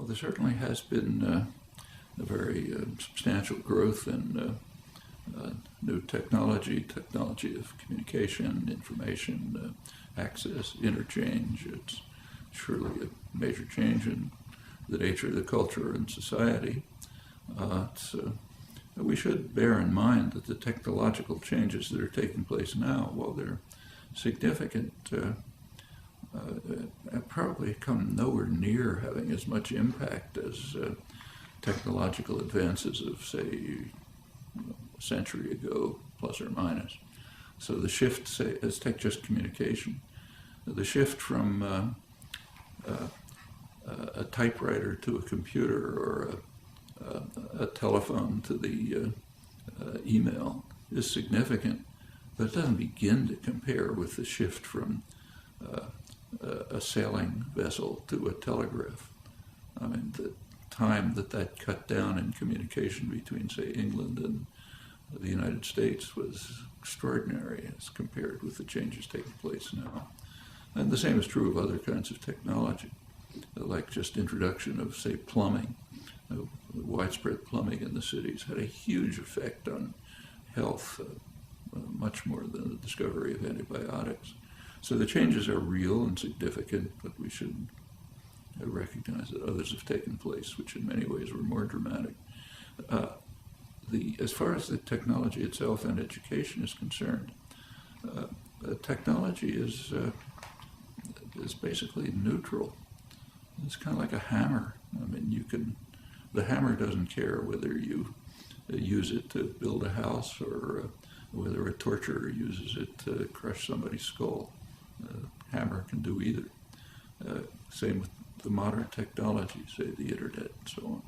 Well, there certainly has been a very substantial growth in new technology of communication, information, access, interchange. It's surely a major change in the nature of the culture and society. We should bear in mind that the technological changes that are taking place now, while they're significant, probably come nowhere near having as much impact as technological advances of, say, a century ago, plus or minus. So the shift, say, let's take just communication. The shift from a typewriter to a computer, or a telephone to the email is significant, but it doesn't begin to compare with the shift from a sailing vessel to a telegraph. I mean, the time that cut down in communication between, say, England and the United States was extraordinary as compared with the changes taking place now. And the same is true of other kinds of technology, like just introduction of, say, plumbing. Widespread plumbing in the cities had a huge effect on health, much more than the discovery of antibiotics. So the changes are real and significant, but we should recognize that others have taken place, which in many ways were more dramatic. As far as the technology itself and education is concerned, technology is basically neutral. It's kind of like a hammer. I mean, the hammer doesn't care whether you use it to build a house or whether a torturer uses it to crush somebody's skull. Hammer can do either. Same with the modern technology, say the internet and so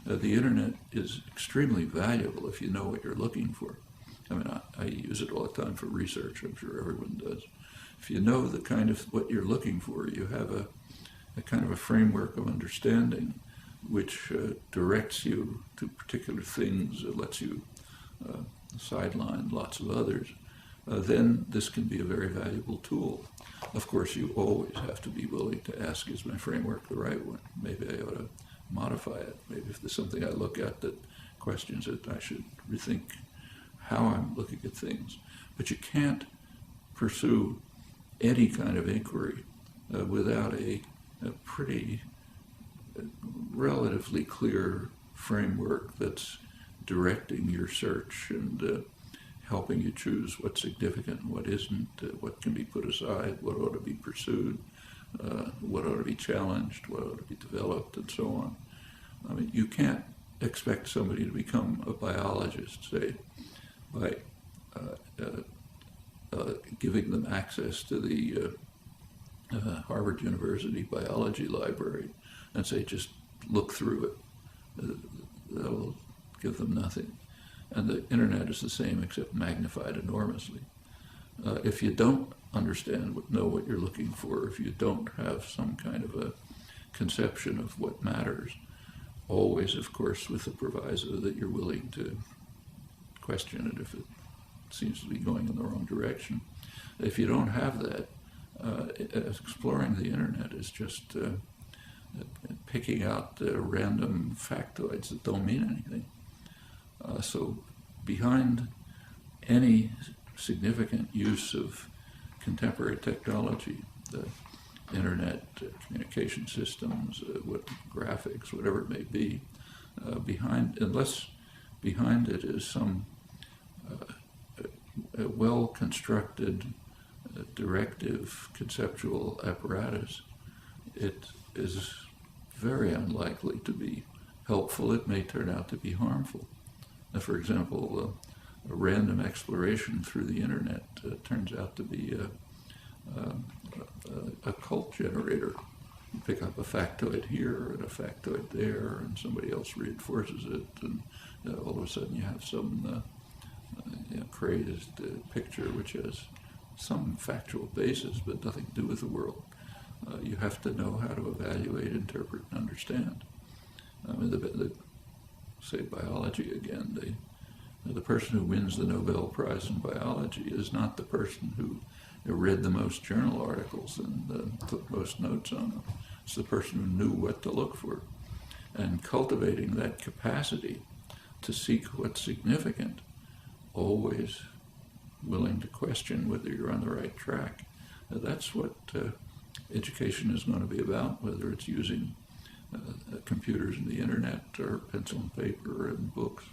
on. The internet is extremely valuable if you know what you're looking for. I mean, I use it all the time for research. I'm sure everyone does. If you know the kind of what you're looking for, you have a kind of a framework of understanding which directs you to particular things, lets you sideline lots of others, then this can be a very valuable tool. Of course, you always have to be willing to ask, is my framework the right one? Maybe I ought to modify it. Maybe if there's something I look at that questions it, I should rethink how I'm looking at things. But you can't pursue any kind of inquiry without a pretty relatively clear framework that's directing your search and helping you choose what's significant and what isn't, what can be put aside, what ought to be pursued, what ought to be challenged, what ought to be developed, and so on. I mean, you can't expect somebody to become a biologist, say, by giving them access to the Harvard University biology library and say, just look through it. That will give them nothing. And the internet is the same, except magnified enormously. If you don't know what you're looking for, if you don't have some kind of a conception of what matters, always, of course, with the proviso that you're willing to question it if it seems to be going in the wrong direction. If you don't have that, exploring the internet is just picking out random factoids that don't mean anything. So behind any significant use of contemporary technology, the internet, communication systems, graphics, whatever it may be, unless behind it is some well-constructed directive conceptual apparatus, it is very unlikely to be helpful. It may turn out to be harmful. For example, a random exploration through the internet turns out to be a cult generator. You pick up a factoid here and a factoid there, and somebody else reinforces it, and all of a sudden you have some crazed picture which has some factual basis but nothing to do with the world. You have to know how to evaluate, interpret, and understand. I mean, say biology again, the person who wins the Nobel Prize in biology is not the person who read the most journal articles and took most notes on them. It's the person who knew what to look for. and cultivating that capacity to seek what's significant, always willing to question whether you're on the right track. That's what education is going to be about, whether it's using computers and the internet or pencil and paper and books.